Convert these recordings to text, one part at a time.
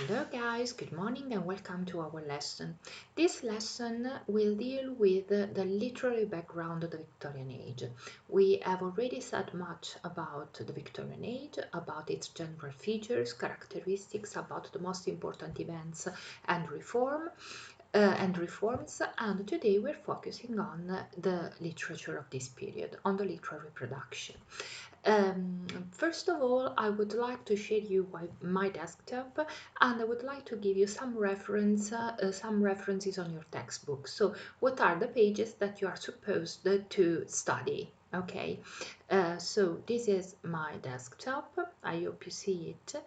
Hello guys, good morning and welcome to our lesson. This lesson will deal with the literary background of the Victorian Age. We have already said much about the Victorian Age, about its general features, characteristics, about the most important events and reforms, and today we're focusing on the literature of this period, on the literary production. First of all, I would like to share you my desktop, and I would like to give you some references on your textbook. So, what are the pages that you are supposed to study? Okay, so this is my desktop. I hope you see it.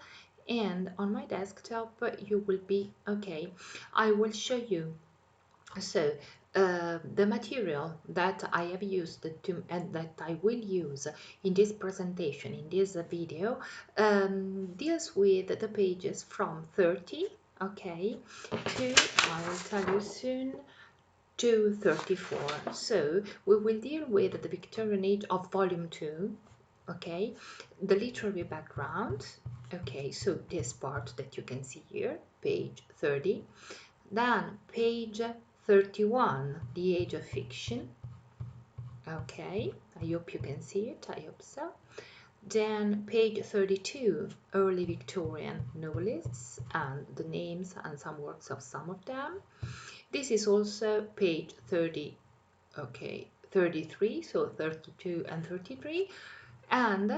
And on my desktop, you will be okay. I will show you so the material that I have used to and that I will use in this presentation, in this video, deals with the pages from 30, okay, to, I will tell you soon, to 34. So we will deal with the Victorian Age of Volume 2, okay, the literary background, okay, so this part that you can see here, page 30. Then page 31, The Age of Fiction. Okay, I hope you can see it, I hope so. Then page 32, Early Victorian Novelists, and the names and some works of some of them. This is also page 30, okay, 33, so 32 and 33. And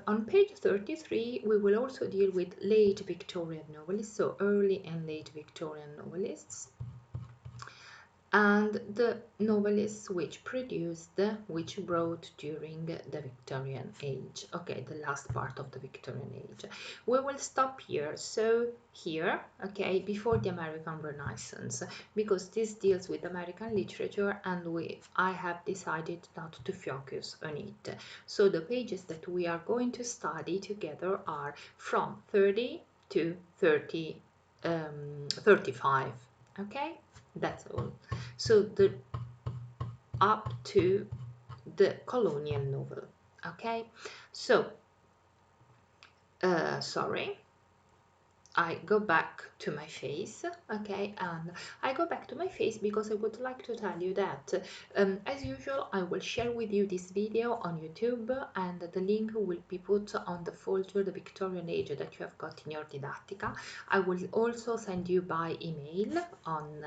on page 33, we will also deal with late Victorian novelists, so early and late Victorian novelists, and the novelists which wrote during the Victorian Age. Okay, the last part of the Victorian Age. We will stop here, so here, okay, before the American Renaissance, because this deals with American literature and I have decided not to focus on it. So the pages that we are going to study together are from 30 to 35, okay? That's all. So up to the colonial novel. Okay. So sorry. I go back to my face, okay, and I go back to my face because I would like to tell you that as usual I will share with you this video on YouTube, and the link will be put on the folder The Victorian Age that you have got in your Didactica. I will also send you by email on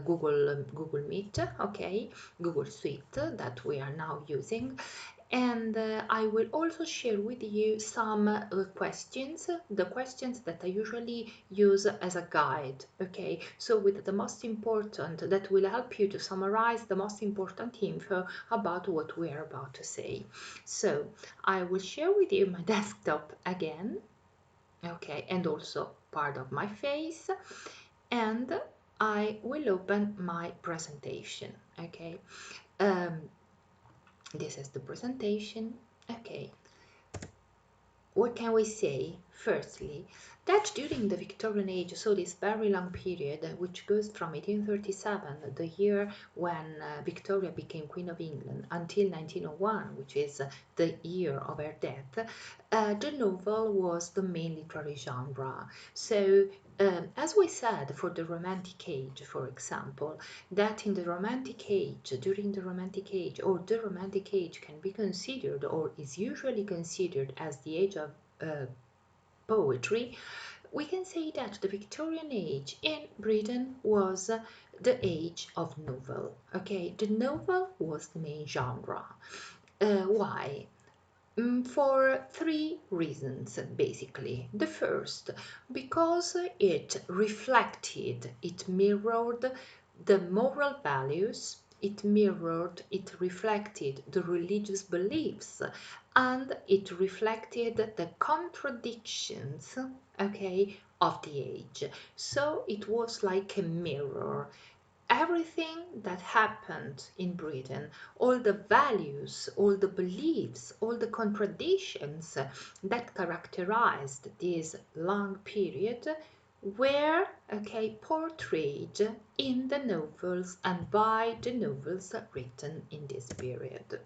Google Meet, okay, Google Suite that we are now using. And I will also share with you some questions, the questions that I usually use as a guide, okay? So with the most important, that will help you to summarize the most important info about what we are about to say. So I will share with you my desktop again, okay, and also part of my face, and I will open my presentation, okay? This is the presentation. Okay, what can we say? Firstly, that during the Victorian Age, so this very long period, which goes from 1837, the year when Victoria became Queen of England, until 1901, which is the year of her death, the novel was the main literary genre. So, as we said, for the Romantic Age, for example, that in the Romantic Age, during the Romantic Age, or the Romantic Age can be considered, or is usually considered, as the age of poetry, we can say that the Victorian Age in Britain was the age of novel. Okay, the novel was the main genre. Why? For three reasons, basically. The first, because it reflected, it mirrored the moral values, it reflected the religious beliefs, and it reflected the contradictions, okay, of the age. So it was like a mirror. Everything that happened in Britain, all the values, all the beliefs, all the contradictions that characterized this long period were, okay, portrayed in the novels and by the novels written in this period.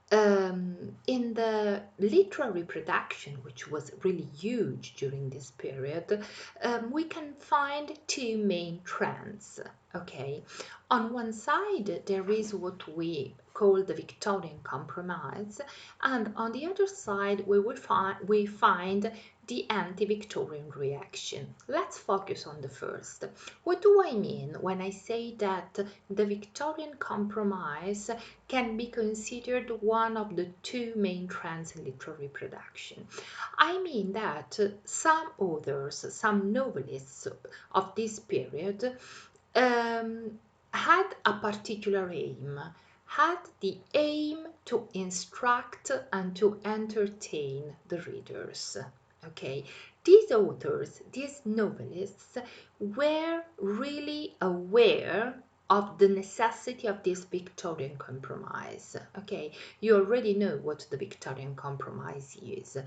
In the literary production, which was really huge during this period, we can find two main trends. Okay, on one side there is what we call the Victorian compromise, and on the other side we find the anti-Victorian reaction. Let's focus on the first. What do I mean when I say that the Victorian compromise can be considered one of the two main trends in literary production? I mean that some authors, some novelists of this period um, had a particular aim, had the aim to instruct and to entertain the readers. Okay, these authors, these novelists, were really aware of the necessity of this Victorian compromise. Okay, you already know what the Victorian compromise is.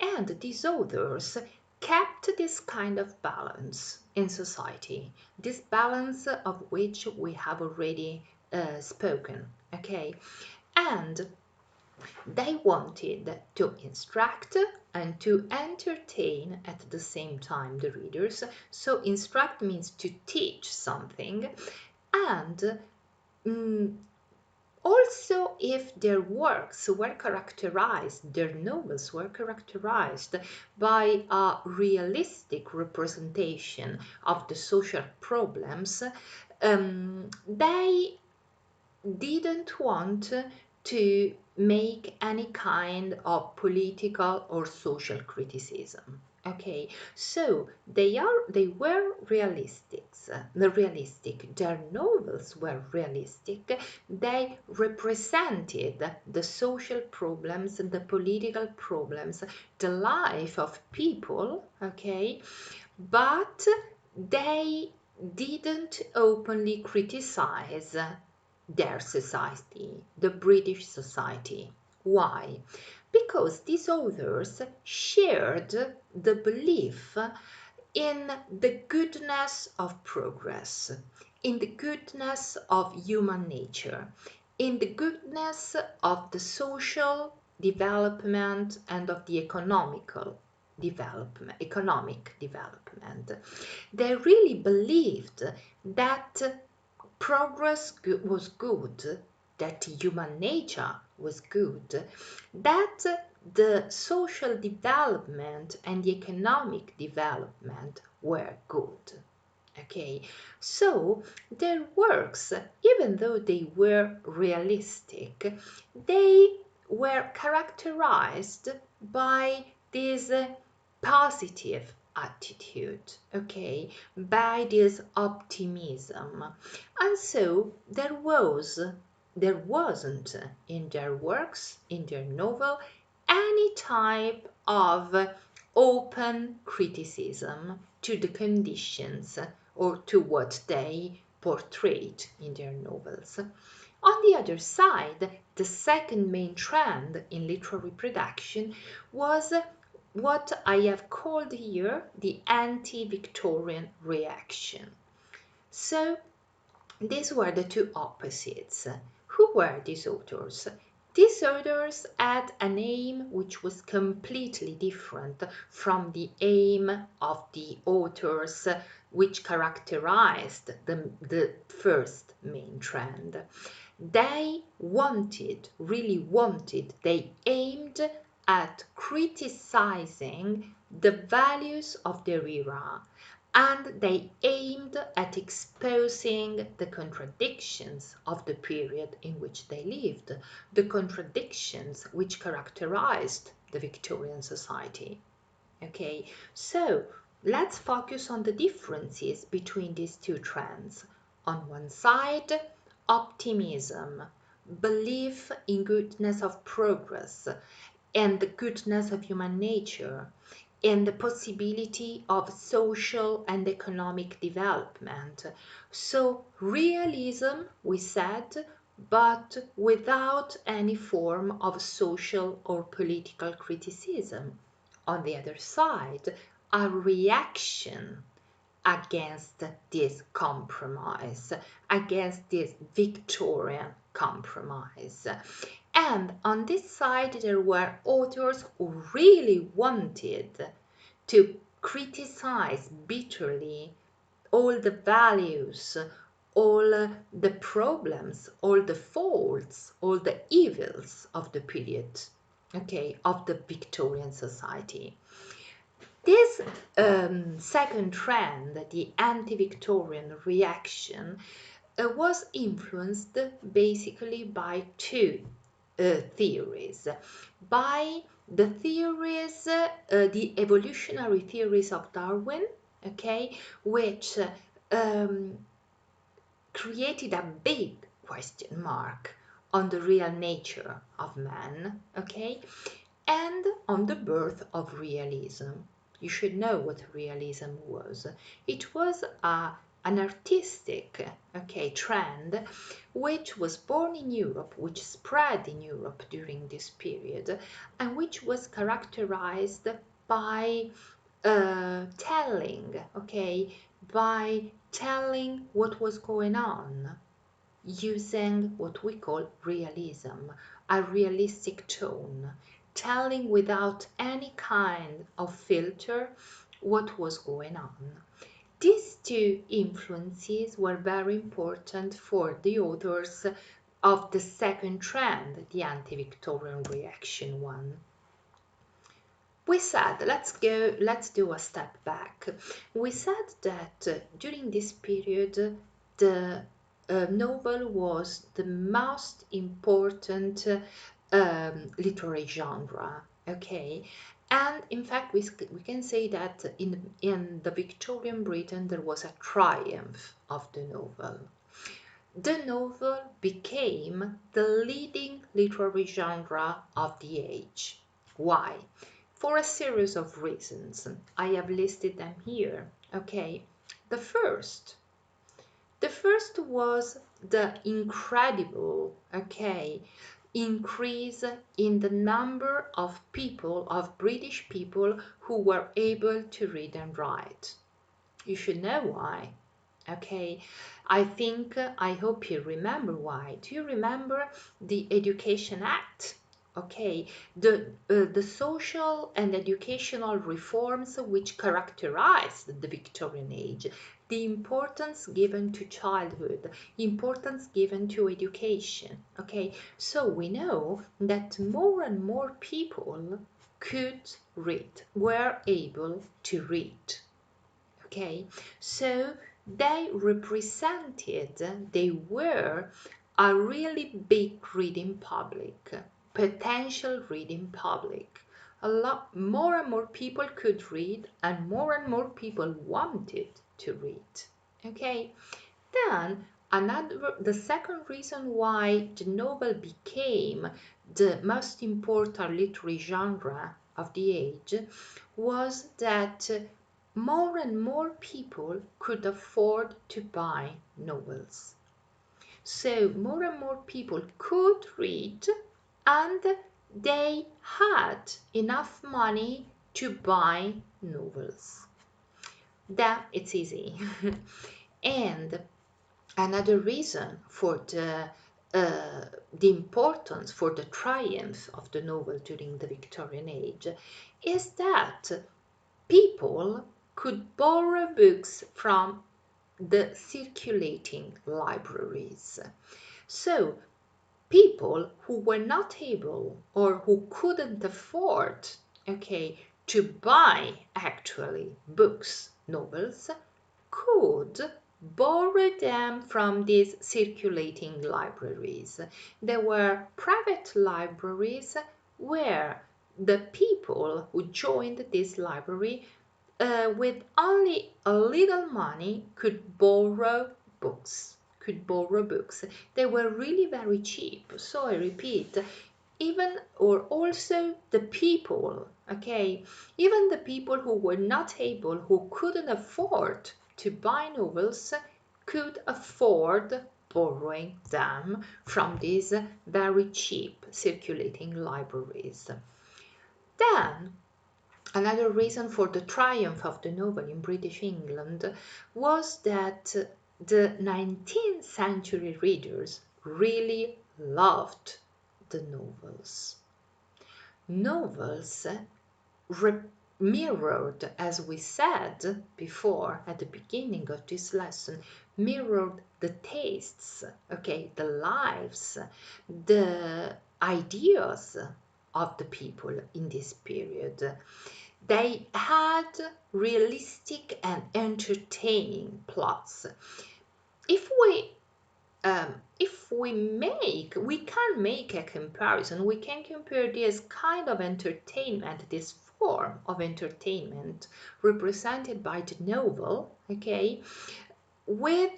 And these authors kept this kind of balance in society, this balance of which we have already spoken. Okay, and they wanted to instruct and to entertain at the same time the readers. So, instruct means to teach something, and mm, also, if their works were characterized, their novels were characterized by a realistic representation of the social problems, they didn't want to make any kind of political or social criticism. Okay, so they were realistic. Their novels were realistic. They represented the social problems, the political problems, the life of people. Okay, but they didn't openly criticize their society, the British society. Why? Because these authors shared the belief in the goodness of progress, in the goodness of human nature, in the goodness of the social development and of the economic development. They really believed that progress was good, that human nature was good, that the social development and the economic development were good. Okay, so their works, even though they were realistic, they were characterized by this positive attitude, okay, by this optimism. And so there wasn't in their works, in their novel, any type of open criticism to the conditions or to what they portrayed in their novels. On the other side, the second main trend in literary production was what I have called here the anti-Victorian reaction. So these were the two opposites. Who were these authors? These authors had an aim which was completely different from the aim of the authors which characterized the first main trend. They they aimed at criticizing the values of their era, and they aimed at exposing the contradictions of the period in which they lived, the contradictions which characterized the Victorian society. Okay, so let's focus on the differences between these two trends. On one side, optimism, belief in goodness of progress and the goodness of human nature and the possibility of social and economic development. So, realism, we said, but without any form of social or political criticism. On the other side, a reaction against this compromise, against this Victorian compromise. And on this side, there were authors who really wanted to criticize bitterly all the values, all the problems, all the faults, all the evils of the period, okay, of the Victorian society. This second trend, the anti-Victorian reaction, was influenced basically by two theories. By the theories, the evolutionary theories of Darwin, okay, which um, created a big question mark on the real nature of man, okay, and on the birth of realism. You should know what realism was. It was an artistic, okay, trend which was born in Europe, which spread in Europe during this period, and which was characterized by telling, okay, by telling what was going on using what we call realism, a realistic tone, telling without any kind of filter what was going on. These two influences were very important for the authors of the second trend, the anti-Victorian reaction one. We said, let's do a step back. We said that during this period, the novel was the most important literary genre, okay? And in fact, we can say that in the Victorian Britain, there was a triumph of the novel. The novel became the leading literary genre of the age. Why? For a series of reasons. I have listed them here. Okay. The first was the incredible, okay, increase in the number of people, of British people who were able to read and write. You should know why. Okay, I hope you remember why. Do you remember the Education Act? Okay, the social and educational reforms which characterized the Victorian Age, the importance given to childhood, importance given to education. Okay, so we know that more and more people could read, were able to read. Okay, so they were a really big reading public, potential reading public. A lot more and more people could read, and more people wanted to read. Okay, then the second reason why the novel became the most important literary genre of the age was that more and more people could afford to buy novels. So more and more people could read, and they had enough money to buy novels. That it's easy. And another reason for the importance, for the triumph of the novel during the Victorian Age, is that people could borrow books from the circulating libraries. So people who were not able or who couldn't afford, okay, to buy actually books, novels, could borrow them from these circulating libraries. There were private libraries where the people who joined this library with only a little money could borrow books. They were really very cheap. So I repeat, even or also the people, okay, even the people who were not able, who couldn't afford to buy novels, could afford borrowing them from these very cheap circulating libraries. Then another reason for the triumph of the novel in British England was that the 19th century readers really loved the novels. Novels mirrored, as we said before at the beginning of this lesson, mirrored the tastes, okay, the lives, the ideas of the people in this period. They had realistic and entertaining plots. If we we can make a comparison. We can compare this kind of entertainment, this form of entertainment represented by the novel, okay, with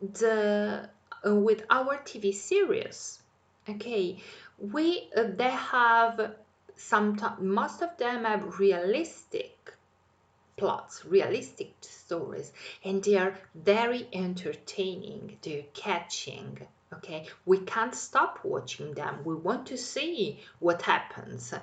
the with our TV series, okay. They have sometimes, most of them have realistic plots, realistic stories, and they are very entertaining, they're catching, okay? We can't stop watching them, we want to see what happens.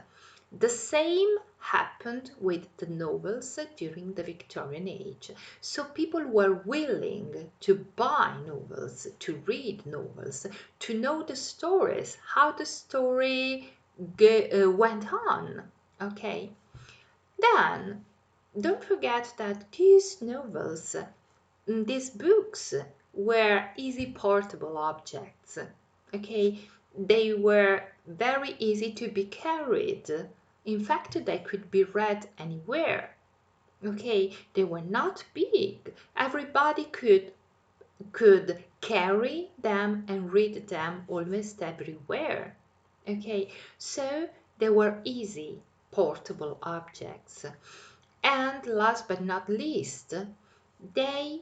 The same happened with the novels during the Victorian Age. So people were willing to buy novels, to read novels, to know the stories, how the story went on, okay? Then don't forget that these novels, these books, were easy portable objects. Okay, they were very easy to be carried. In fact, they could be read anywhere. Okay, they were not big. Everybody could carry them and read them almost everywhere. Okay, so they were easy portable objects. And last but not least, they,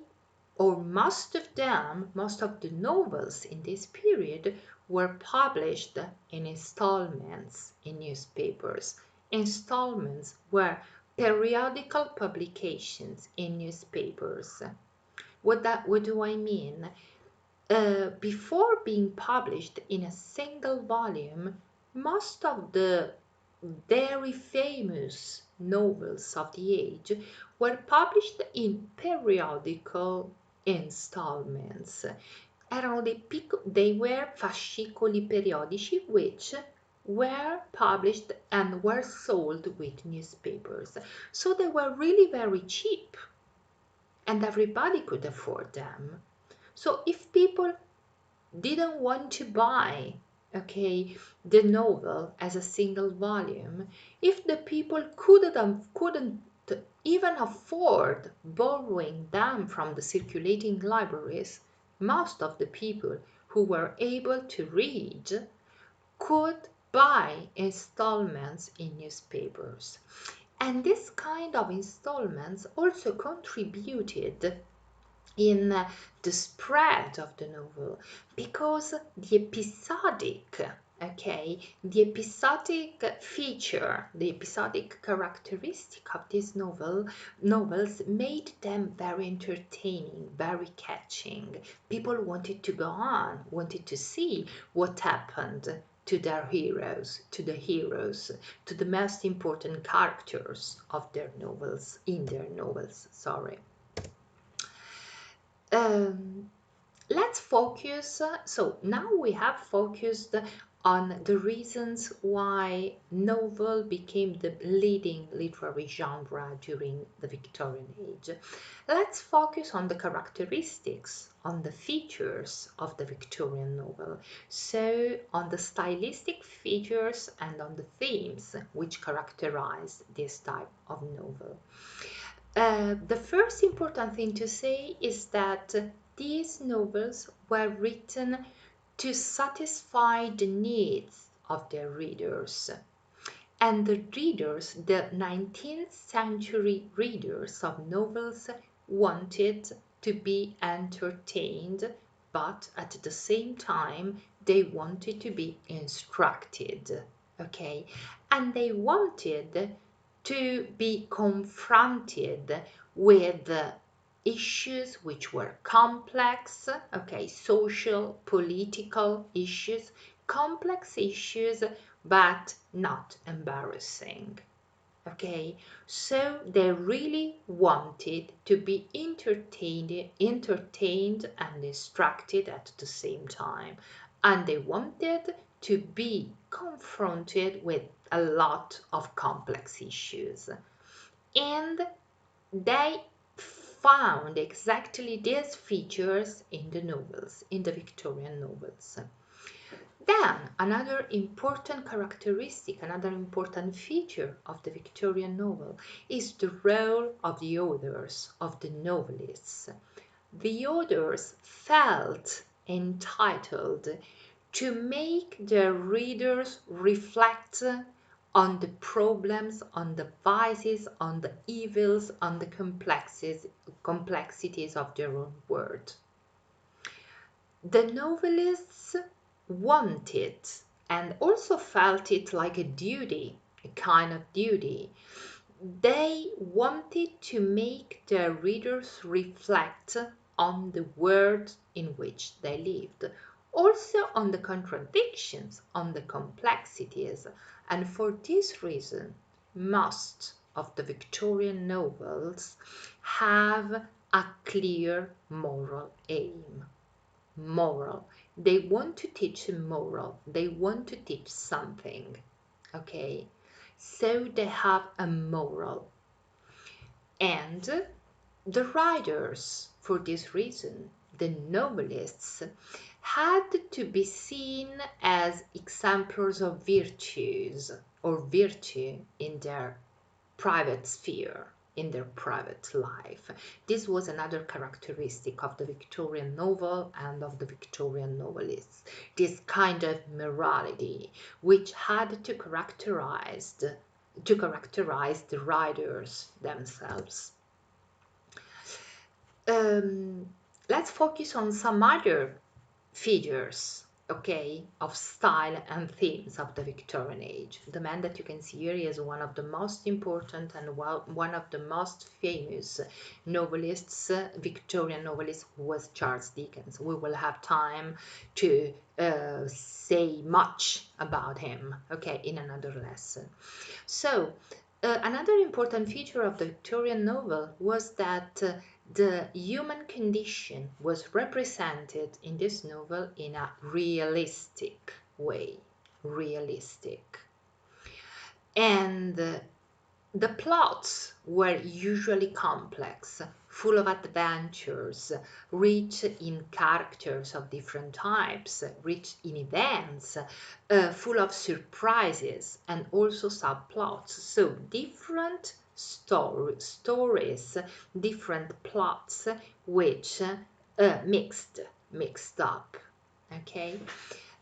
or most of them, most of the novels in this period were published in installments in newspapers. Installments were periodical publications in newspapers. What do I mean? Before being published in a single volume, most of the very famous novels of the age were published in periodical installments. They were fascicoli periodici, which were published and were sold with newspapers. So they were really very cheap and everybody could afford them. So if people didn't want to buy, okay, the novel as a single volume, if the people couldn't even afford borrowing them from the circulating libraries, most of the people who were able to read could buy installments in newspapers. And this kind of installments also contributed in the spread of the novel, because the episodic, okay, the episodic feature, the episodic characteristic of these novels made them very entertaining, very catching. People wanted to go on, wanted to see what happened to their heroes, to the most important characters of their novels, in their novels, sorry. Um, let's focus. So now we have focused on the reasons why novel became the leading literary genre during the Victorian Age. Let's focus on the characteristics, on the features of the Victorian novel. So on the stylistic features and on the themes which characterize this type of novel. The first important thing to say is that these novels were written to satisfy the needs of their readers. And the readers, the 19th century readers of novels, wanted to be entertained, but at the same time, they wanted to be instructed. Okay? And they wanted to be confronted with issues which were complex, okay, social, political issues, complex issues, but not embarrassing. Okay, so they really wanted to be entertained and instructed at the same time, and they wanted to be confronted with a lot of complex issues. And they found exactly these features in the novels, in the Victorian novels. Then, another important characteristic, another important feature of the Victorian novel is the role of the authors, of the novelists. The authors felt entitled to make their readers reflect on the problems, on the vices, on the evils, on the complexities of their own world. The novelists wanted and also felt it like a duty, a kind of duty. They wanted to make their readers reflect on the world in which they lived, also on the contradictions, on the complexities, and for this reason, most of the Victorian novels have a clear moral aim. Moral. They want to teach a moral. They want to teach something. Okay? So they have a moral. And the writers, for this reason, the novelists, had to be seen as exemplars of virtues or virtue in their private sphere, in their private life. This was another characteristic of the Victorian novel and of the Victorian novelists, this kind of morality which had to characterize the writers themselves. Let's focus on some other figures, okay, of style and themes of the Victorian age. The man that you can see here is one of the most important and one of the most famous novelists, Victorian novelist, who was Charles Dickens. We will have time to say much about him, okay, in another lesson. So, another important feature of the Victorian novel was that the human condition was represented in this novel in a realistic way. Realistic. And the plots were usually complex, full of adventures, rich in characters of different types, rich in events, full of surprises and also subplots. So different stories, different plots which mixed up. Okay?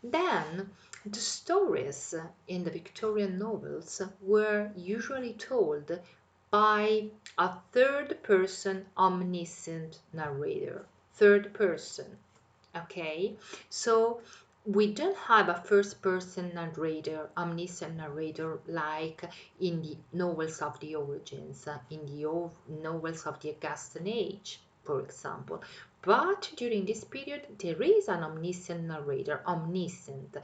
Then the stories in the Victorian novels were usually told by a third person omniscient narrator. Third person, okay? So we don't have a first person narrator, omniscient narrator like in the novels of the origins, in the novels of the Augustan Age, for example. But during this period, there is an omniscient narrator, omniscient,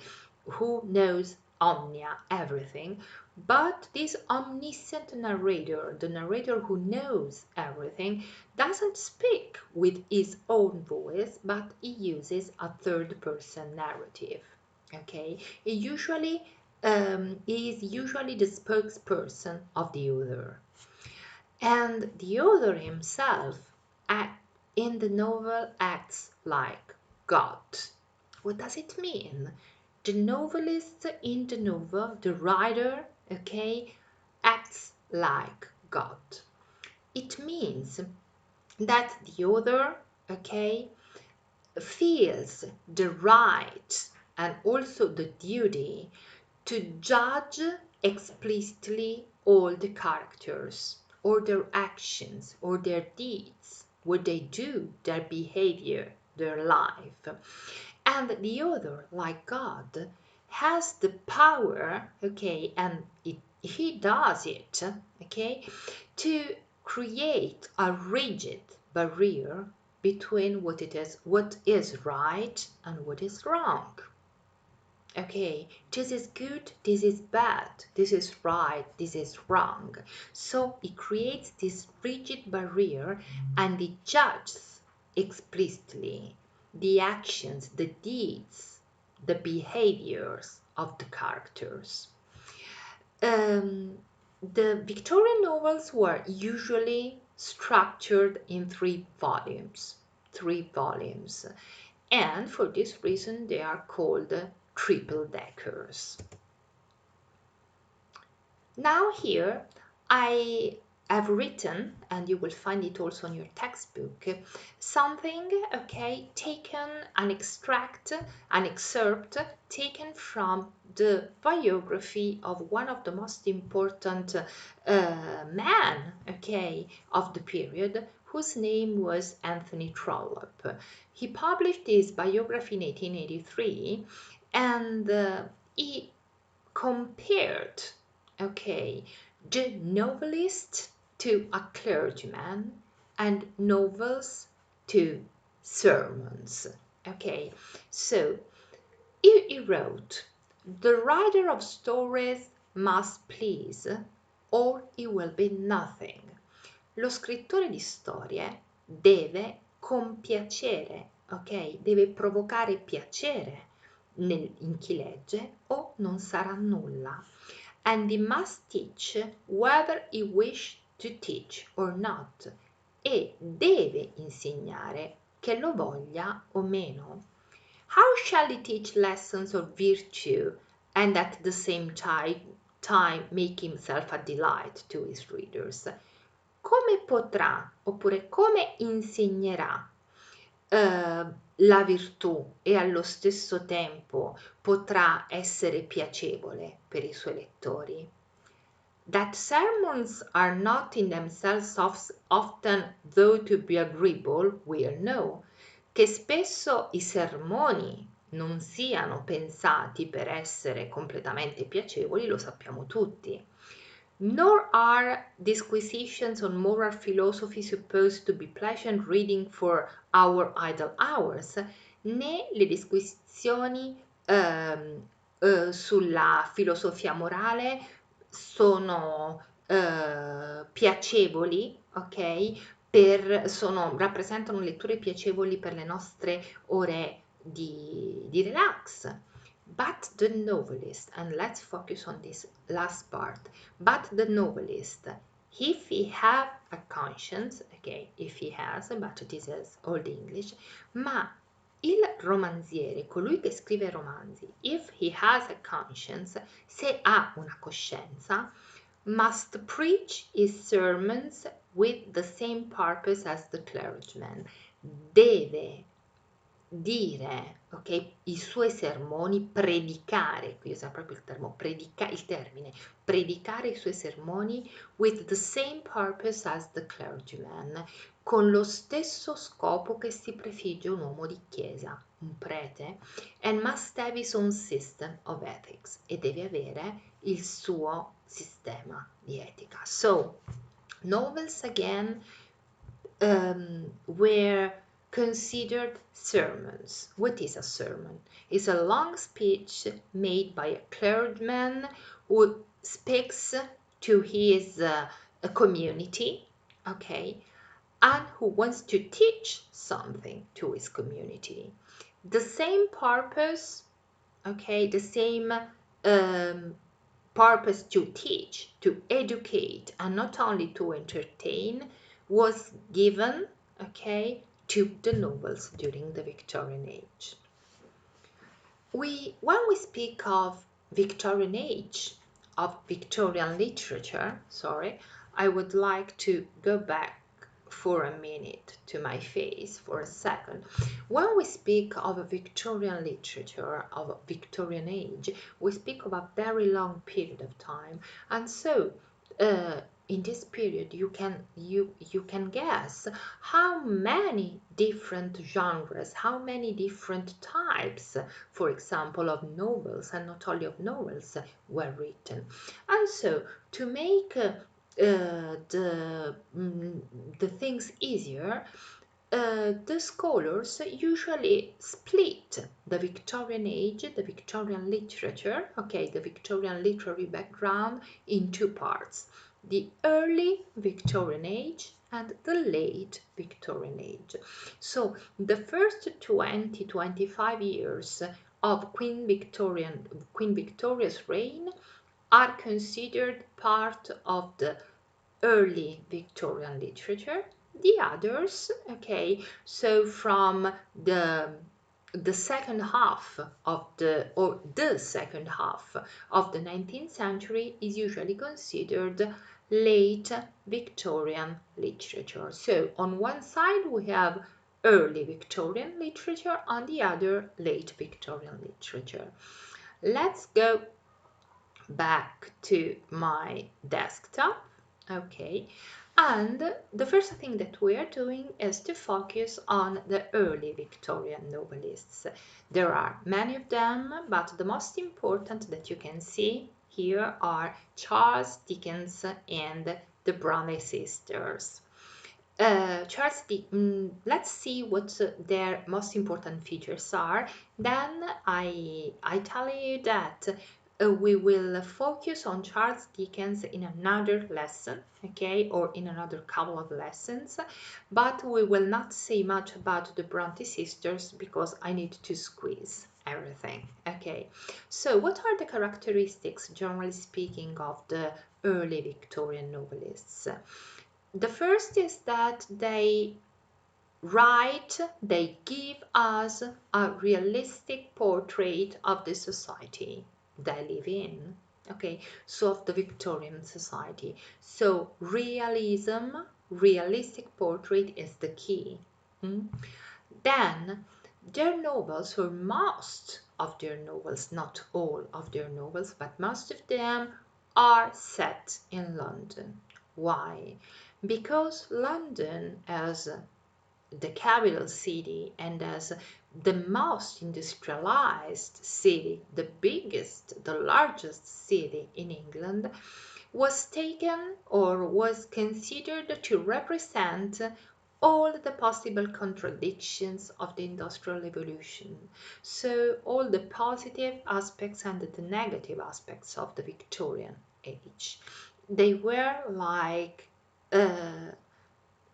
who knows omnia, everything. But this omniscient narrator, the narrator who knows everything, doesn't speak with his own voice, but he uses a third person narrative. Okay, he is usually the spokesperson of the author. And the author himself in the novel acts like God. What does it mean? The novelist in the novel, the writer, okay, acts like God. It means that the author, okay, feels the right and also the duty to judge explicitly all the characters or their actions or their deeds, what they do, their behavior, their life. And the other, like God, has the power, okay, and he does it, okay, to create a rigid barrier between what is right and what is wrong. Okay, this is good, this is bad, this is right, this is wrong. So it creates this rigid barrier and it judges explicitly the actions, the deeds, the behaviors of the characters. The Victorian novels were usually structured in three volumes, and for this reason they are called triple deckers. Now here I have written, and you will find it also in your textbook, something, okay, taken, an excerpt taken from the biography of one of the most important men, okay, of the period, whose name was Anthony Trollope. He published his biography in 1883, and he compared, okay, the novelist to a clergyman and novels to sermons. Okay, so he wrote, the writer of stories must please or he will be nothing. Lo scrittore di storie deve compiacere, ok? Deve provocare piacere in chi legge o non sarà nulla. And he must teach whether he wish to teach or not. E deve insegnare che lo voglia o meno. How shall he teach lessons of virtue and at the same time make himself a delight to his readers? Come potrà, oppure come insegnerà la virtù e allo stesso tempo potrà essere piacevole per i suoi lettori? That sermons are not in themselves often thought to be agreeable, we all know. Che spesso i sermoni non siano pensati per essere completamente piacevoli, lo sappiamo tutti. Nor are disquisitions on moral philosophy supposed to be pleasant reading for our idle hours, né le disquisizioni sulla filosofia morale sono piacevoli, ok? Rappresentano letture piacevoli per le nostre ore di relax. But the novelist, and let's focus on this last part, but the novelist, if he have a conscience, okay, if he has, but this is old English, ma il romanziere, colui che scrive romanzi, if he has a conscience, se ha una coscienza, must preach his sermons with the same purpose as the clergyman. Deve dire, ok, i suoi sermoni, predicare, qui usa proprio il termine, predicare i suoi sermoni with the same purpose as the clergyman, con lo stesso scopo che si prefigge un uomo di chiesa, un prete, and must have his own system of ethics, e deve avere il suo sistema di etica. So, novels again were considered sermons. What is a sermon? It's a long speech made by a clergyman who speaks to his community, okay, and who wants to teach something to his community. The same purpose, okay, the same purpose to teach, to educate, and not only to entertain was given, okay, to the novels during the Victorian Age. When we speak of Victorian Age, of Victorian literature, I would like to go back for a minute to my face for a second. When we speak of Victorian literature, of Victorian Age, we speak of a very long period of time, and so in this period you can guess how many different genres, how many different types, for example, of novels, and not only of novels, were written. And so to make the things easier, the scholars usually split the Victorian age, the Victorian literature, okay, the Victorian literary background in two parts: the early Victorian age and the late Victorian age. So the first 20-25 years of Queen Victoria's reign are considered part of the early Victorian literature. The others, okay, so from the second half of the second half of the 19th century is usually considered late Victorian literature. So on one side we have early Victorian literature, on the other late Victorian literature. Let's go back to my desktop. Okay, and the first thing that we are doing is to focus on the early Victorian novelists. There are many of them, but the most important that you can see here are Charles Dickens and the Bronte sisters. Let's see what their most important features are. Then I tell you that we will focus on Charles Dickens in another lesson, okay, or in another couple of lessons, but we will not say much about the Bronte sisters because I need to squeeze everything, okay. So what are the characteristics, generally speaking, of the early Victorian novelists? The first is that they give us a realistic portrait of the society they live in. Okay, so of the Victorian society. So realistic portrait is the key. Mm? Then their novels, or most of their novels, not all of their novels, but most of them are set in London. Why? Because London, as the capital city and as the most industrialized city, the biggest, the largest city in England, was taken or was considered to represent all the possible contradictions of the Industrial Revolution. So all the positive aspects and the negative aspects of the Victorian age. They were like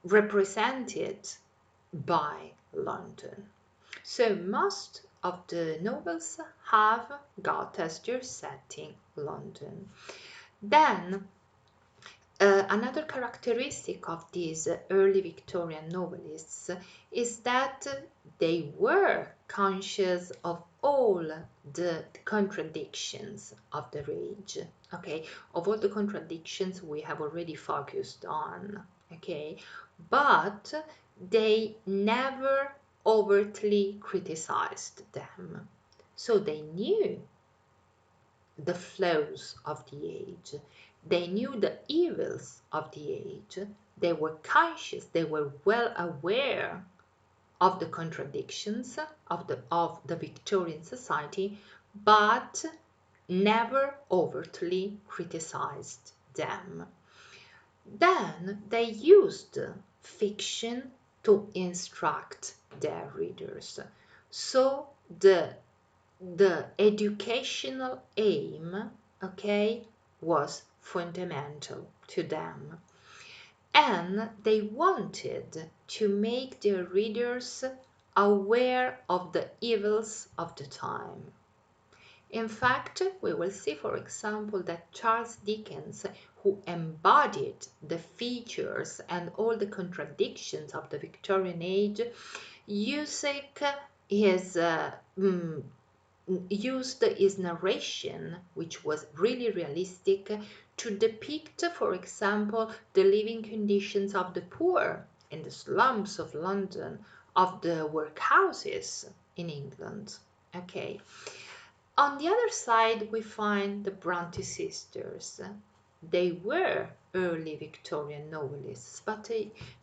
represented by London. So most of the novels have got as their setting London. Then another characteristic of these early Victorian novelists is that they were conscious of all the contradictions of their age, okay, of all the contradictions we have already focused on, okay, but they never overtly criticized them. So they knew the flaws of the age. They knew the evils of the age. They were conscious, they were well aware of the contradictions of the Victorian society, but never overtly criticized them. Then they used fiction to instruct their readers. So the educational aim, okay, was fundamental to them. And they wanted to make their readers aware of the evils of the time. In fact, we will see, for example, that Charles Dickens, who embodied the features and all the contradictions of the Victorian age, used his used his narration, which was really realistic, to depict, for example, the living conditions of the poor in the slums of London, of the workhouses in England. Okay. On the other side, we find the Bronte sisters. They were early Victorian novelists, but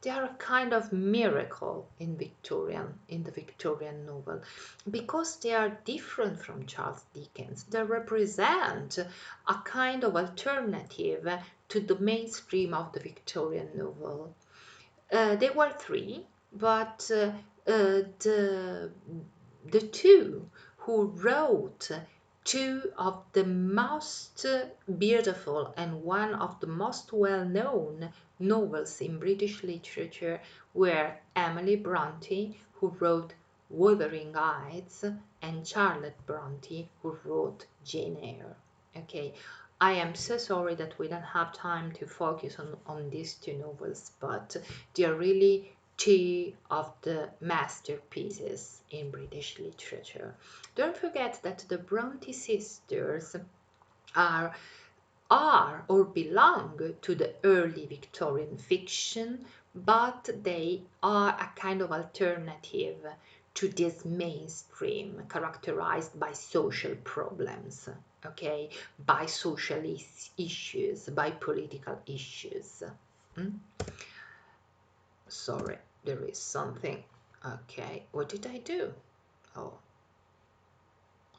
they are a kind of miracle in the Victorian novel, because they are different from Charles Dickens. They represent a kind of alternative to the mainstream of the Victorian novel. They were three, but the two who wrote two of the most beautiful and one of the most well-known novels in British literature were Emily Bronte, who wrote Wuthering Heights, and Charlotte Bronte, who wrote Jane Eyre. Okay, I am so sorry that we don't have time to focus on these two novels, but they are really two of the masterpieces in British literature. Don't forget that the Bronte sisters are or belong to the early Victorian fiction, but they are a kind of alternative to this mainstream characterized by social problems, okay, by social issues, by political issues. Mm? Sorry, there is something. Okay, what did I do? Oh,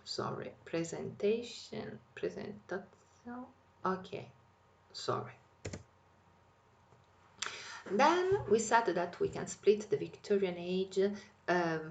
sorry, presentation. Okay, sorry. Then we said that we can split the Victorian Age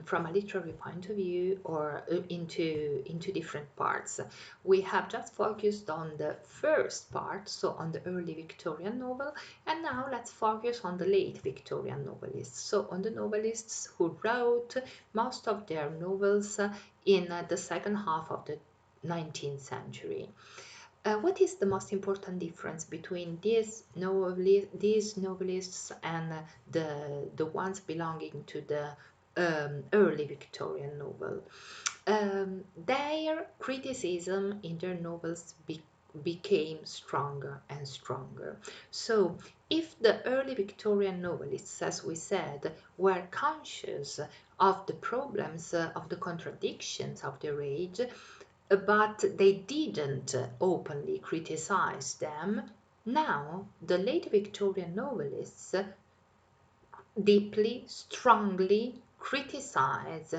from a literary point of view or into different parts. We have just focused on the first part, so on the early Victorian novel, and now let's focus on the late Victorian novelists. So on the novelists who wrote most of their novels in the second half of the 19th century. What is the most important difference between these novelists and the ones belonging to the early Victorian novel? Their criticism in their novels became stronger and stronger. So, if the early Victorian novelists, as we said, were conscious of the problems, of the contradictions of their age, but they didn't openly criticize them. Now, the late Victorian novelists deeply, strongly criticize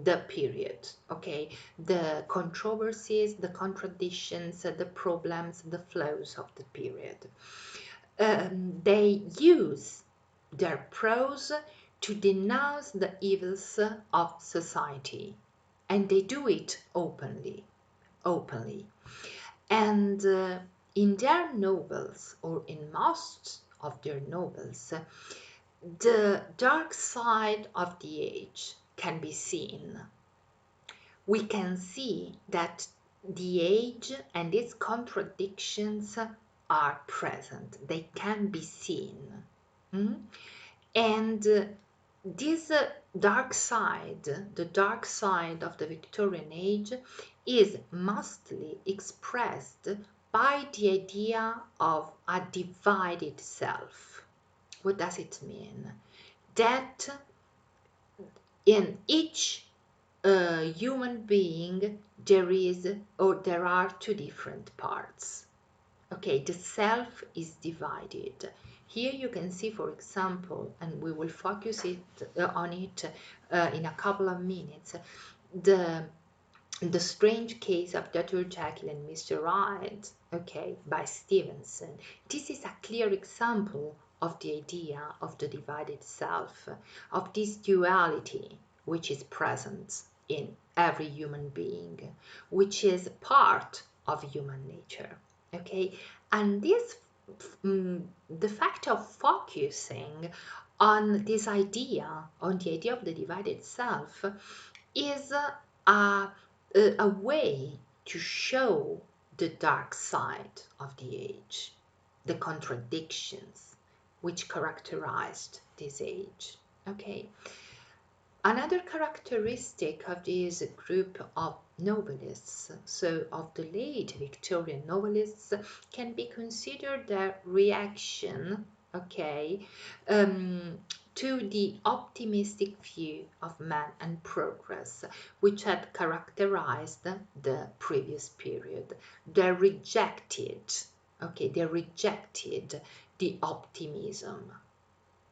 the period, okay? The controversies, the contradictions, the problems, the flows of the period. They use their prose to denounce the evils of society, and they do it openly. And in their novels, or in most of their novels, the dark side of the age can be seen. We can see that the age and its contradictions are present, they can be seen. Mm? And this dark side, the dark side of the Victorian age, is mostly expressed by the idea of a divided self. What does it mean? That in each human being there are two different parts. Okay, the self is divided. Here you can see, for example, and we will focus on it in a couple of minutes, the the Strange Case of Dr. Jekyll and Mr. Hyde, okay, by Stevenson. This is a clear example of the idea of the divided self, of this duality which is present in every human being, which is part of human nature, okay? And this, the fact of focusing on this idea, on the idea of the divided self, is a way to show the dark side of the age, the contradictions which characterized this age. Okay. Another characteristic of this group of novelists, so of the late Victorian novelists, can be considered their reaction, okay, to the optimistic view of man and progress, which had characterized the previous period. They rejected, okay, they rejected the optimism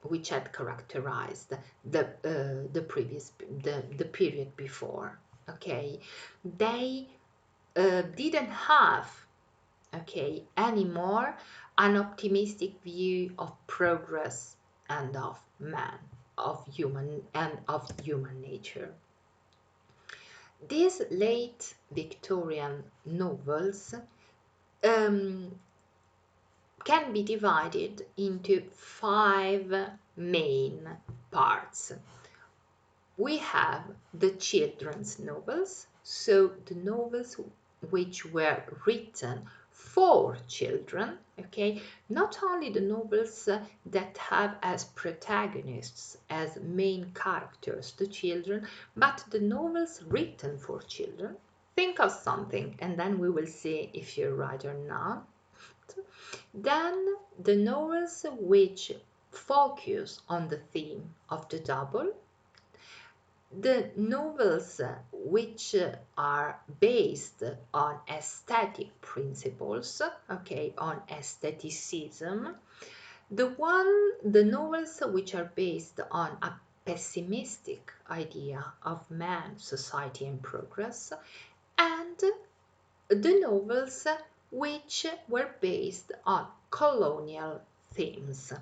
which had characterized the previous the period before. Okay, they didn't have, okay, anymore an optimistic view of progress and of man, of human nature. These late Victorian novels can be divided into 5 main parts. we have the children's novels, so the novels which were written for children, okay, not only the novels that have as protagonists, as main characters, the children, but the novels written for children. Think of something and then we will see if you're right or not. Then the novels which focus on the theme of the double, the novels which are based on aesthetic principles, okay, on aestheticism, the novels which are based on a pessimistic idea of man, society, and progress, and the novels which were based on colonial themes.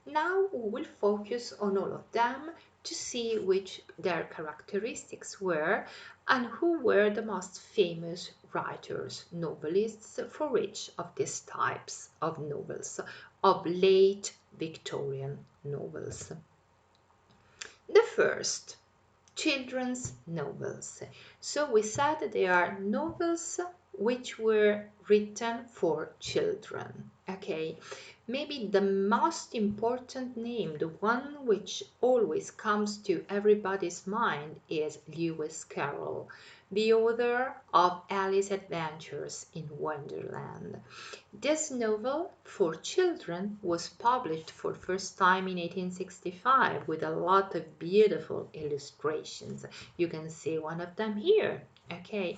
Now we will focus on all of them to see which their characteristics were and who were the most famous writers, novelists for each of these types of novels, of late Victorian novels. The first, children's novels. So we said they are novels which were written for children. Okay, maybe the most important name, the one which always comes to everybody's mind, is Lewis Carroll, the author of Alice's Adventures in Wonderland. This novel for children was published for the first time in 1865 with a lot of beautiful illustrations. You can see one of them here. Okay.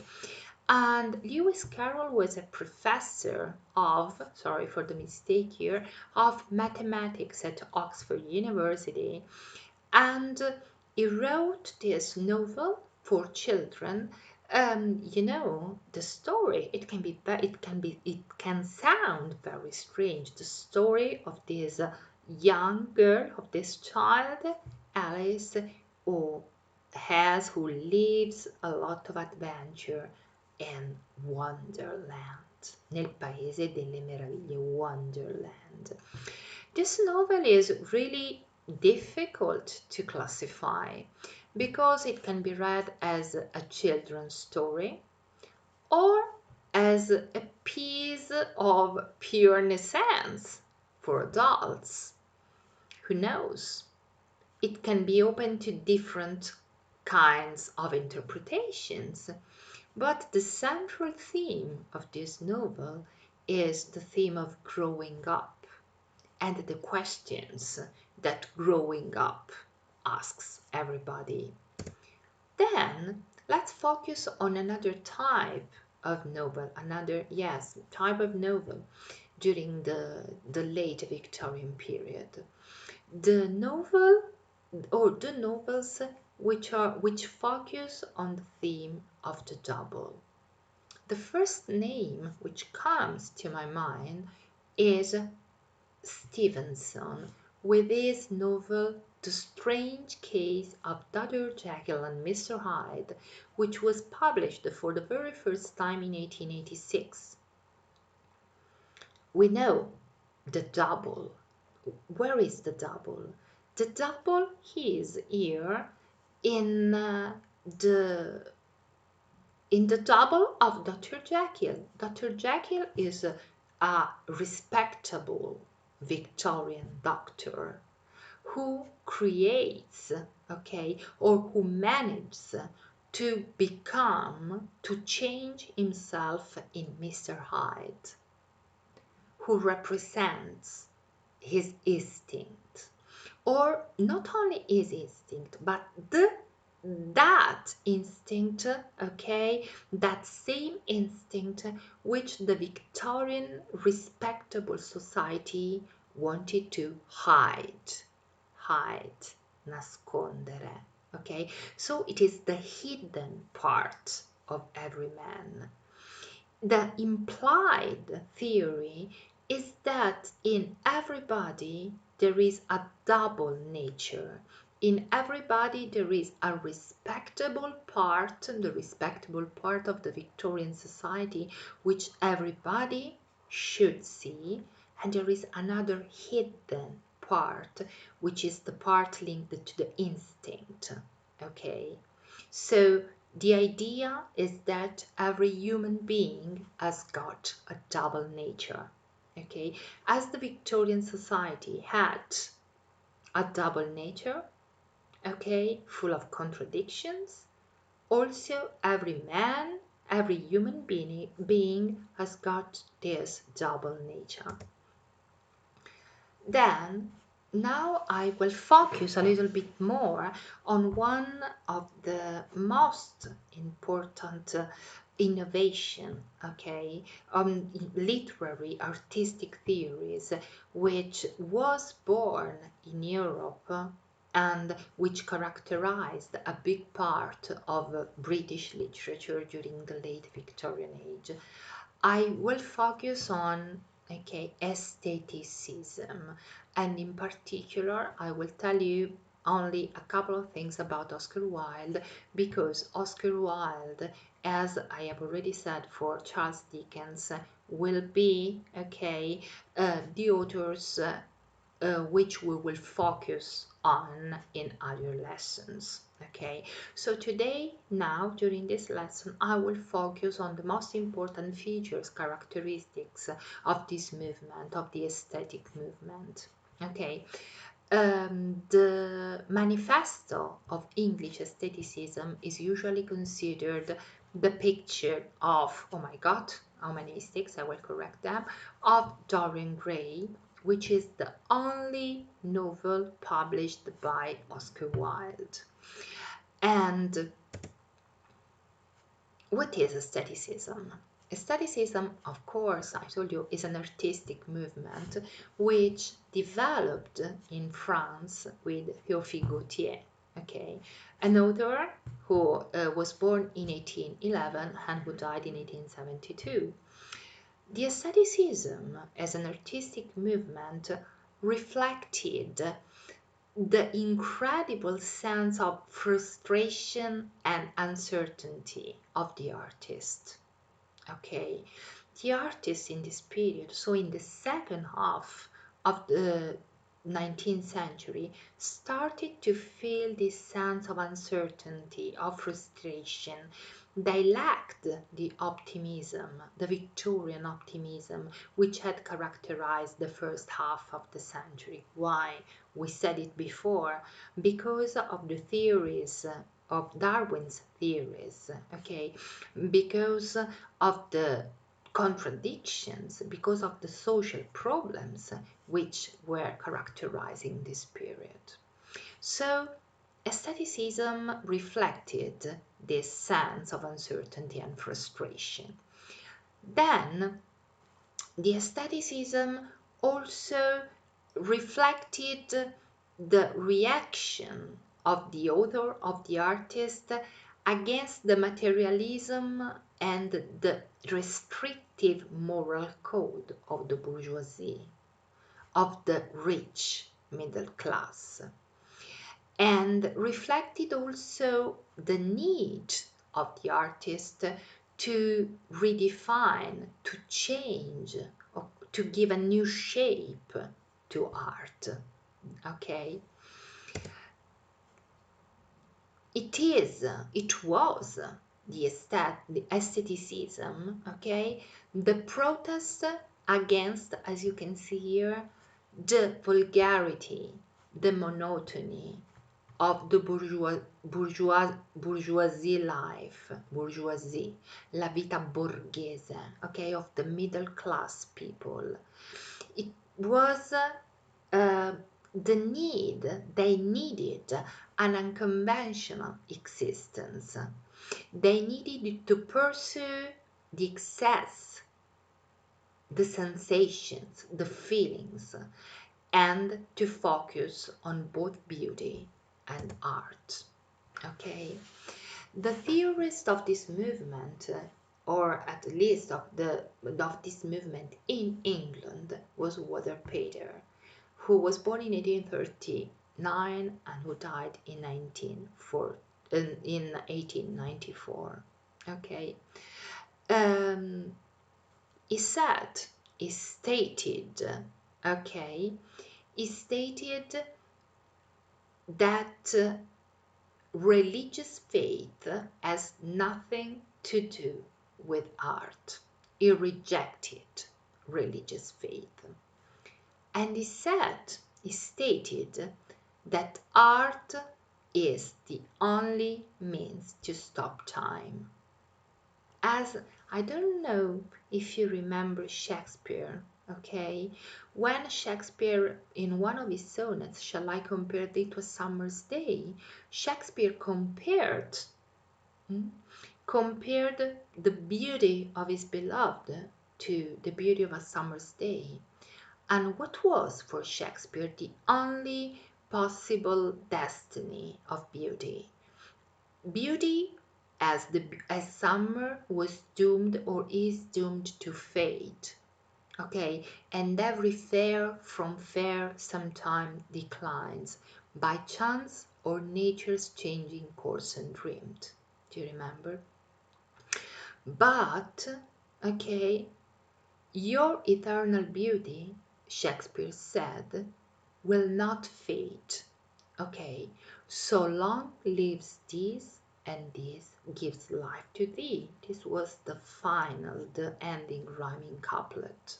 And Lewis Carroll was a professor of, sorry for the mistake here, of mathematics at Oxford University. And he wrote this novel for children. The story, it can sound very strange. The story of this young girl, of this child, Alice, who who lives a lot of adventure in Wonderland, nel paese delle meraviglie, Wonderland. This novel is really difficult to classify because it can be read as a children's story or as a piece of pure nescience for adults. Who knows? It can be open to different kinds of interpretations, but the central theme of this novel is the theme of growing up and the questions that growing up asks everybody. Then let's focus on another type of novel, type of novel during the late Victorian period. The novel or the novels which focus on the theme of the double. The first name which comes to my mind is Stevenson, with his novel The Strange Case of Dr. Jekyll and Mr. Hyde, which was published for the very first time in 1886. We know the double. Where is the double? The double is here in the in the double of Dr. Jekyll. Dr. Jekyll is a respectable Victorian doctor who creates, okay, or who manages to change himself in Mr. Hyde, who represents his instinct, or not only his instinct, but that instinct, okay, that same instinct which the Victorian respectable society wanted to hide, nascondere, okay? So it is the hidden part of every man. The implied theory is that in everybody there is a double nature. In everybody there is a respectable part, the respectable part of the Victorian society, which everybody should see, and there is another hidden part, which is the part linked to the instinct. Okay, so the idea is that every human being has got a double nature. Okay, as the Victorian society had a double nature, okay, full of contradictions, also every man, every human being has got this double nature. Then, now I will focus a little bit more on one of the most important innovation, okay, literary artistic theories, which was born in Europe and which characterized a big part of British literature during the late Victorian Age. I will focus on, okay, aestheticism, and in particular I will tell you only a couple of things about Oscar Wilde, because Oscar Wilde, as I have already said for Charles Dickens, will be, okay, the authors which we will focus on in other lessons. Okay, so today, now during this lesson, I will focus on the most important features, characteristics of this movement, of the aesthetic movement. Okay, the manifesto of English aestheticism is usually considered the picture of, oh my god, how many mistakes, I will correct them, of Dorian Gray, which is the only novel published by Oscar Wilde. And what is aestheticism? Aestheticism, of course, I told you, is an artistic movement which developed in France with Théophile Gautier, okay, an author who was born in 1811 and who died in 1872. The aestheticism as an artistic movement reflected the incredible sense of frustration and uncertainty of the artist. Okay, the artists in this period, so in the second half of the 19th century, started to feel this sense of uncertainty, of frustration. They lacked the optimism, the Victorian optimism, which had characterized the first half of the century. Why? We said it before, because of the theories of Darwin's theories, okay, because of the contradictions, because of the social problems which were characterizing this period. So, aestheticism reflected this sense of uncertainty and frustration. Then, the aestheticism also reflected the reaction of the author, of the artist, against the materialism and the restrictive moral code of the bourgeoisie, of the rich middle class, and reflected also the need of the artist to redefine, to change, to give a new shape to art. Okay, it was the aestheticism, okay, the protest against, as you can see here, the vulgarity, the monotony of the bourgeoisie life, bourgeoisie, la vita borghese, okay, of the middle class people. It was the need, they needed an unconventional existence. They needed to pursue the excess, the sensations, the feelings, and to focus on both beauty and art. Okay, the theorist of this movement, or at least of this movement in England, was Walter Pater, who was born in 1839 and who died in 1894. Okay, he said, he stated, okay, he stated that religious faith has nothing to do with art. He rejected religious faith. And he stated that art is the only means to stop time. As I don't know if you remember Shakespeare, okay? When Shakespeare, in one of his sonnets, Shall I compare thee to a summer's day? Shakespeare hmm, compared the beauty of his beloved to the beauty of a summer's day. And what was for Shakespeare the only possible destiny of beauty? Beauty, as summer was doomed or is doomed to fade, okay, and every fair from fair sometime declines by chance or nature's changing course and dreamed. Do you remember? But, okay, your eternal beauty, Shakespeare said, will not fade. Okay, so long lives this, and this gives life to thee. This was the ending rhyming couplet.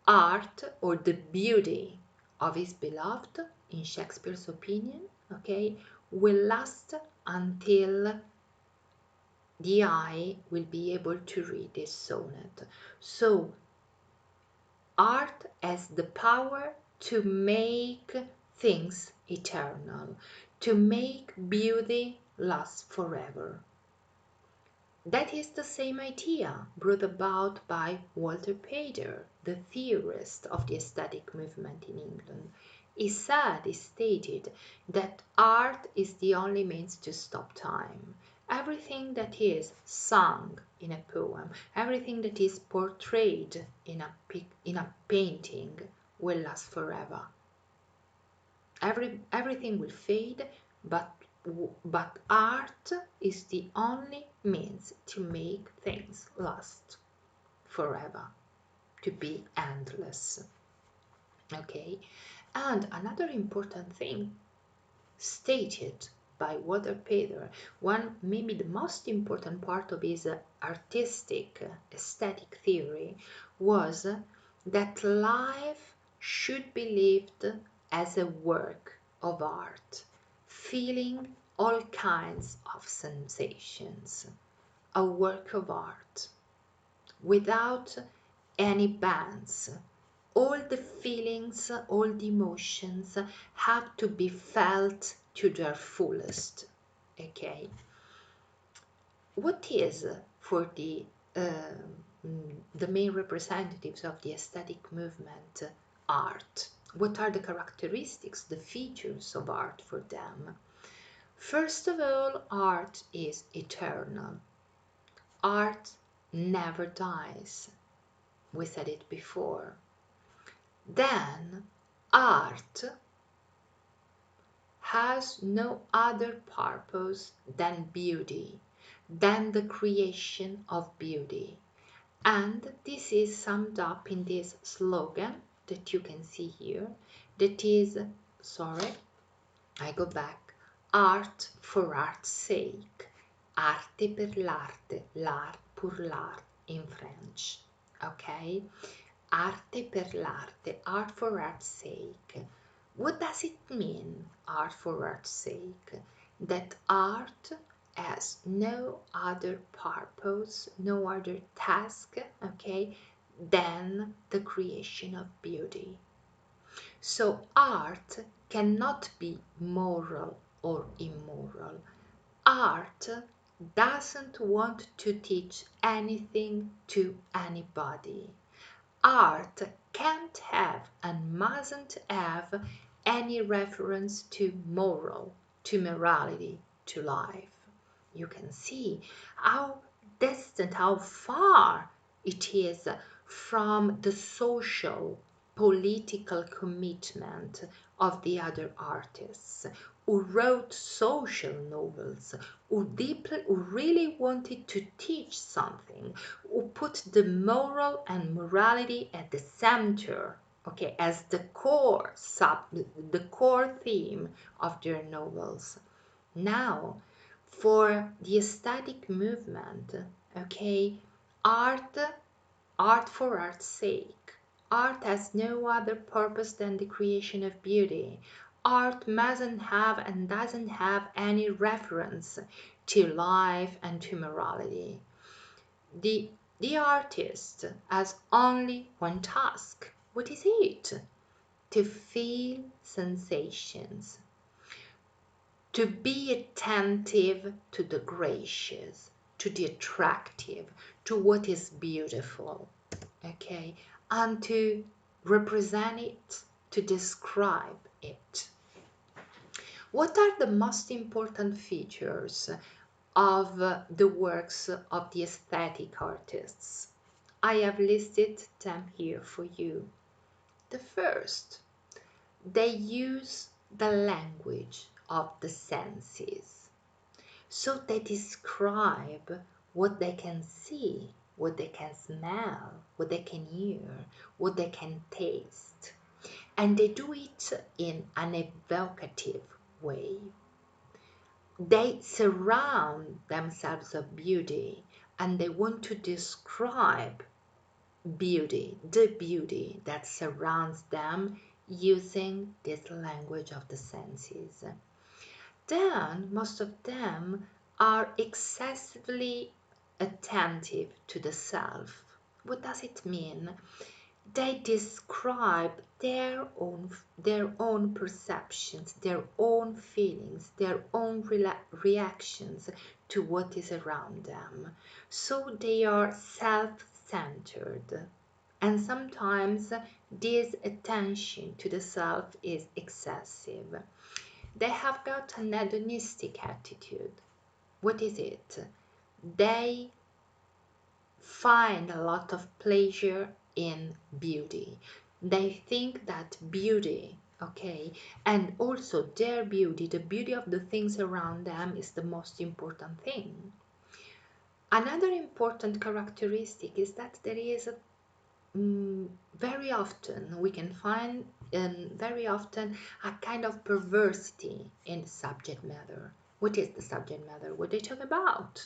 Art, or the beauty of his beloved, in Shakespeare's opinion, okay, will last until the eye will be able to read this sonnet. So art has the power to make things eternal, to make beauty last forever. That is the same idea brought about by Walter Pater, the theorist of the aesthetic movement in England. He stated that art is the only means to stop time. Everything that is sung in a poem, everything that is portrayed in a painting will last forever. Everything will fade, but art is the only means to make things last forever, to be endless. Okay, and another important thing stated by Walter Pater, one maybe the most important part of his artistic aesthetic theory, was that life should be lived as a work of art, feeling all kinds of sensations, a work of art, without any bands. All the feelings, all the emotions have to be felt to their fullest. Okay, what is for the main representatives of the aesthetic movement art? What are the characteristics, the features of art for them? First of all, art is eternal. Art never dies. We said it before. Then art has no other purpose than beauty, than the creation of beauty. And this is summed up in this slogan that you can see here, that is, sorry, I go back, art for art's sake, arte per l'arte, l'art pour l'art in French, okay? Arte per l'arte, art for art's sake. What does it mean, art for art's sake? That art has no other purpose, no other task, okay, than the creation of beauty. So art cannot be moral or immoral. Art doesn't want to teach anything to anybody. Art can't have and mustn't have any reference to moral, to morality, to life. You can see how distant, how far it is from the social, political commitment of the other artists who wrote social novels, who really wanted to teach something, who put the moral and morality at the center, okay, as the core theme of their novels. Now, for the aesthetic movement, okay, art, art for art's sake. Art has no other purpose than the creation of beauty. Art mustn't have and doesn't have any reference to life and to morality. The, the artist has only one task. What is it? To feel sensations, to be attentive to the gracious, to the attractive, to what is beautiful, okay, and to represent it, to describe it. What are the most important features of the works of the aesthetic artists? I have listed them here for you. The first, they use the language of the senses. So they describe what they can see, what they can smell, what they can hear, what they can taste. And they do it in an evocative way. They surround themselves of beauty and they want to describe beauty, the beauty that surrounds them using this language of the senses. Then most of them are excessively attentive to the self. What does it mean? They describe their own perceptions, their own feelings, their own reactions to what is around them. So they are self-centered. And sometimes this attention to the self is excessive. They have got an hedonistic attitude. What is it? They find a lot of pleasure in beauty. They think that beauty, okay, and also their beauty, the beauty of the things around them, is the most important thing. Another important characteristic is that there is very often we can find very often a kind of perversity in the subject matter. What is the subject matter? What they talk about?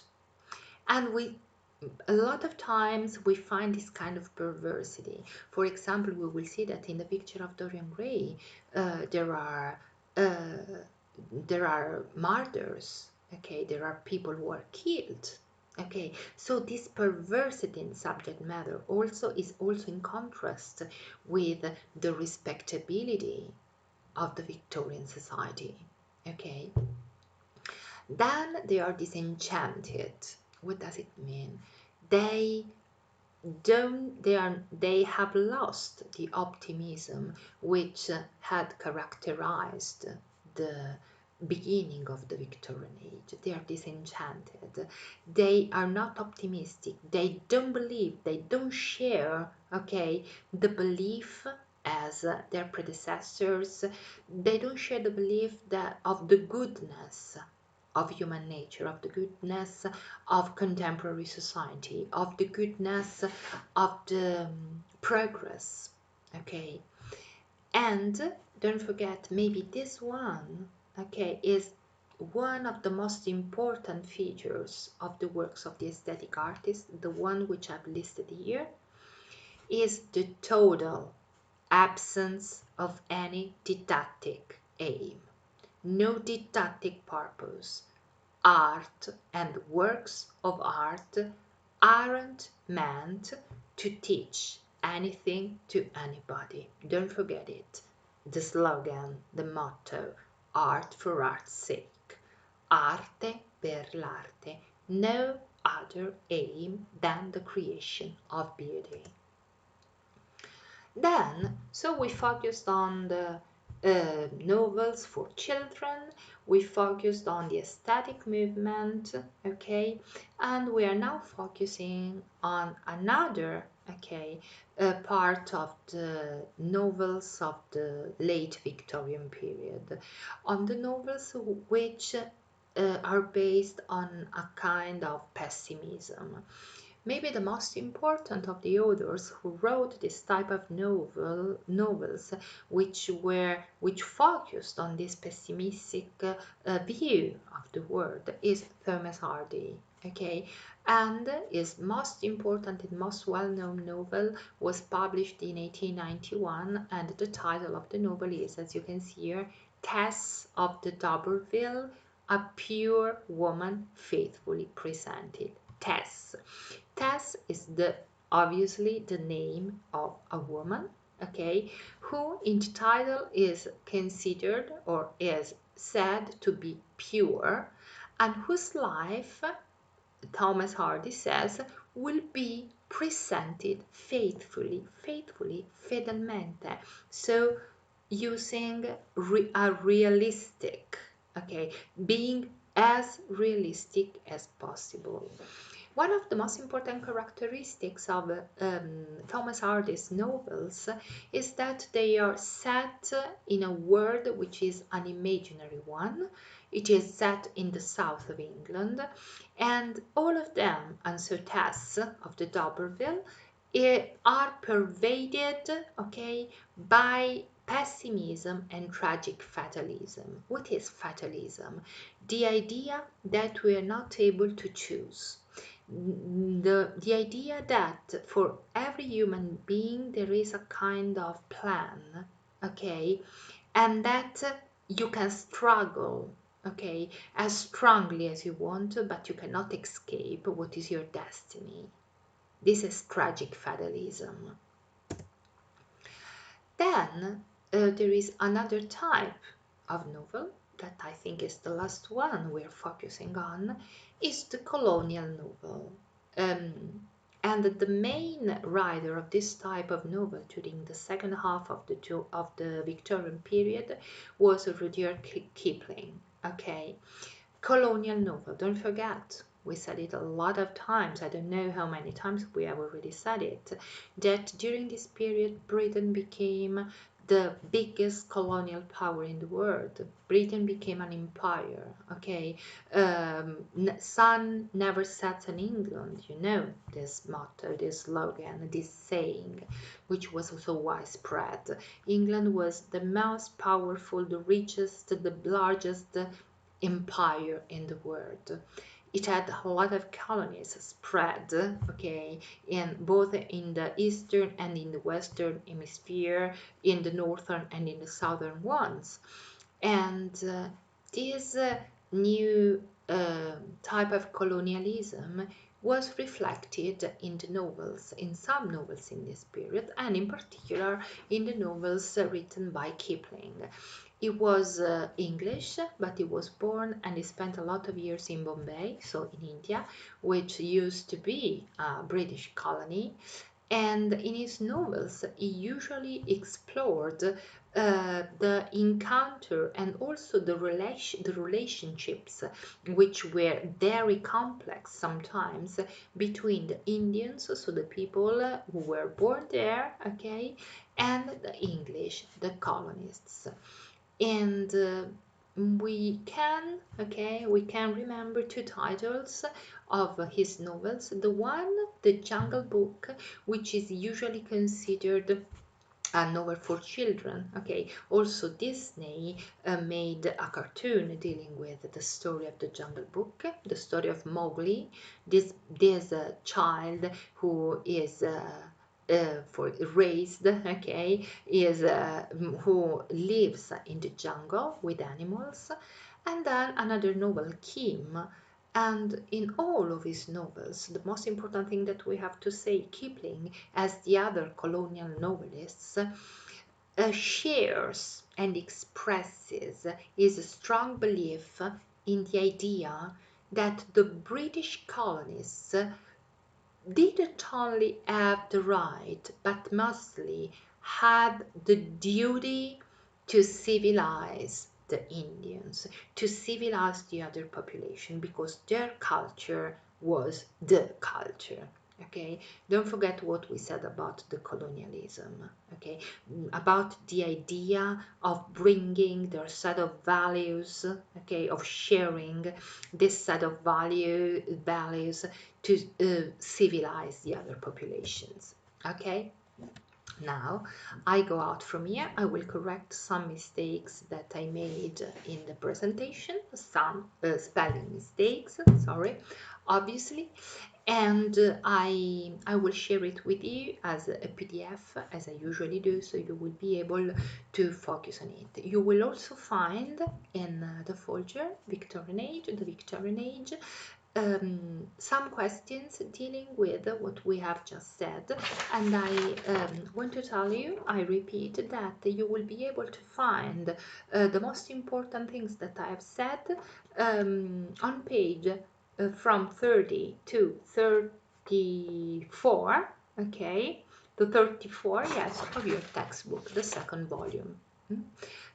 And we a lot of times we find this kind of perversity. For example, we will see that in the picture of Dorian Gray, uh, there are murders. Okay, there are people who are killed. Okay, so this perversity in subject matter is also in contrast with the respectability of the Victorian society. Okay, then they are disenchanted. What does it mean? They they have lost the optimism which had characterized the beginning of the Victorian Age. They are disenchanted. They are not optimistic. They don't believe, they don't share, okay, the belief as their predecessors. They don't share the belief that of the goodness of human nature, of the goodness of contemporary society, of the goodness of the progress. Okay, and don't forget, maybe this one, okay, is one of the most important features of the works of the aesthetic artist, the one which I've listed here, is the total absence of any didactic aim. No didactic purpose. Art and works of art aren't meant to teach anything to anybody. Don't forget it. The slogan, the motto, art for art's sake. Arte per l'arte. No other aim than the creation of beauty. Then, so we focused on the novels for children, we focused on the aesthetic movement, okay, and we are now focusing on another, okay, part of the novels of the late Victorian period, on the novels which are based on a kind of pessimism. Maybe the most important of the authors who wrote this type of novels, which focused on this pessimistic view of the world, is Thomas Hardy. Okay, and his most important and most well-known novel was published in 1891, and the title of the novel is, as you can see here, Tess of the D'Urberville, a pure woman faithfully presented. Tess. Tess is obviously the name of a woman, okay, who in the title is considered or is said to be pure, and whose life, Thomas Hardy says, will be presented faithfully, fedelmente. So using a realistic, okay, being as realistic as possible. One of the most important characteristics of Thomas Hardy's novels is that they are set in a world which is an imaginary one. It is set in the south of England, and all of them, and so Tess of the D'Urberville, are pervaded, okay, by pessimism and tragic fatalism. What is fatalism? The idea that we are not able to choose. The idea that for every human being there is a kind of plan, okay, and that you can struggle, okay, as strongly as you want, but you cannot escape what is your destiny. This is tragic fatalism. Then there is another type of novel that I think is the last one we're focusing on, is the colonial novel. And the main writer of this type of novel during the second half of the Victorian period was Rudyard Kipling. Okay, colonial novel. Don't forget, we said it a lot of times. I don't know how many times we have already said it, that during this period Britain became the biggest colonial power in the world. Britain became an empire, okay? Sun never sets in England, you know, this motto, this slogan, this saying, which was also widespread. England was the most powerful, the richest, the largest empire in the world. It had a lot of colonies spread, okay, in both in the eastern and in the western hemisphere, in the northern and in the southern ones. And this new type of colonialism was reflected in the novels, in some novels in this period, and in particular in the novels written by Kipling. He was English, but he was born and he spent a lot of years in Bombay, so in India, which used to be a British colony. And in his novels, he usually explored the encounter and also the relationships, which were very complex sometimes, between the Indians, so the people who were born there, okay, and the English, the colonists. And we can remember two titles of his novels. The one, The Jungle Book, which is usually considered a novel for children. Okay, also Disney made a cartoon dealing with the story of the Jungle Book, the story of Mowgli, this child who is for raised, okay, is who lives in the jungle with animals. And then another novel, Kim. And in all of his novels, the most important thing that we have to say, Kipling, as the other colonial novelists, shares and expresses his strong belief in the idea that the British colonists didn't only have the right, but mostly had the duty to civilize the Indians, to civilize the other population, because their culture was the culture. Okay, don't forget what we said about the colonialism. Okay, about the idea of bringing their set of values, okay, of sharing this set of values to civilize the other populations. Okay, now I go out from here. I will correct some mistakes that I made in the presentation, some spelling mistakes, sorry, obviously, and I will share it with you as a PDF, as I usually do, so you will be able to focus on it. You will also find in the folder the Victorian Age, some questions dealing with what we have just said, and I want to tell you, I repeat, that you will be able to find the most important things that I have said on page from 30 to 34, okay, to 34, yes, of your textbook, the second volume.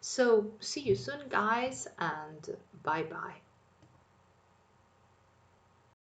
So see you soon, guys, and bye bye.